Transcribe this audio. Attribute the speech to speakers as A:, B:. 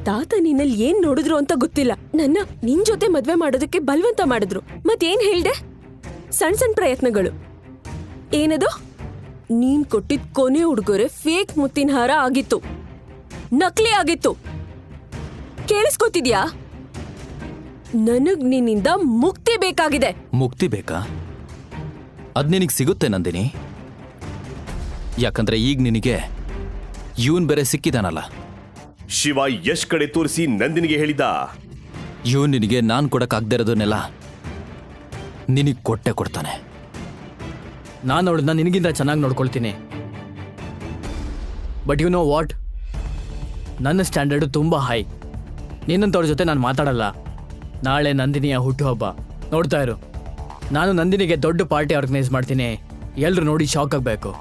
A: ತಾತ ನಿನ್ನಲ್ಲಿ ಏನ್ ನೋಡಿದ್ರು ಅಂತ ಗೊತ್ತಿಲ್ಲ. ನನ್ನ ನಿನ್ ಜೊತೆ ಮದ್ವೆ ಮಾಡೋದಕ್ಕೆ ಬಲವಂತ ಮಾಡಿದ್ರು. ಮತ್ತೇನ್ ಹೇಳ್ದೆ? ಸಣ್ಣ ಪ್ರಯತ್ನಗಳು. ಏನದು? ನೀನ್ ಕೊಟ್ಟಿದ್ ಕೊನೆ ಉಡುಗೊರೆ ಫೇಕ್ ಮುತ್ತಿನ ಹಾರ ಆಗಿತ್ತು, ನಕಲಿ ಆಗಿತ್ತು. ಕೇಳಿಸ್ಕೊತಿದ್ಯಾ? ನನಗ್ ನಿನ್ನಿಂದ ಮುಕ್ತಿ ಬೇಕಾಗಿದೆ.
B: ಮುಕ್ತಿ ಬೇಕಾ? ಅದ್ ನಿನಗ್ ಸಿಗುತ್ತೆ ನಂದಿನಿ. ಯಾಕಂದ್ರೆ ಈಗ ನಿನಗೆ ಇವನ್ ಬೇರೆ ಸಿಕ್ಕಿದಾನಲ್ಲ.
C: ಶಿವ ಯಶ್ ಕಡೆ ತೋರಿಸಿ ನಂದಿನಿಗೆ ಹೇಳಿದ,
B: ಇವನ್ ನಿನಗೆ ನಾನ್ ಕೊಡಕ್ಕಾಗ್ದೇ ಇರೋದನ್ನೆಲ್ಲ ನಿನಗ್ ಕೊಟ್ಟೆ ಕೊಡ್ತಾನೆ.
D: ನಾನು ಅವಳನ್ನ ನಿನಗಿಂತ ಚೆನ್ನಾಗಿ ನೋಡ್ಕೊಳ್ತೀನಿ. ಬಟ್ ಯು ನೋ ವಾಟ್, ನನ್ನ ಸ್ಟ್ಯಾಂಡರ್ಡು ತುಂಬ ಹೈ. ನಿನ್ನಂಥವ್ರ ಜೊತೆ ನಾನು ಮಾತಾಡಲ್ಲ. ನಾಳೆ ನಂದಿನಿಯ ಹುಟ್ಟುಹಬ್ಬ, ನೋಡ್ತಾ ಇರು. ನಾನು ನಂದಿನಿಗೆ ದೊಡ್ಡ ಪಾರ್ಟಿ ಆರ್ಗನೈಸ್ ಮಾಡ್ತೀನಿ. ಎಲ್ಲರೂ ನೋಡಿ ಶಾಕ್ ಆಗಬೇಕು.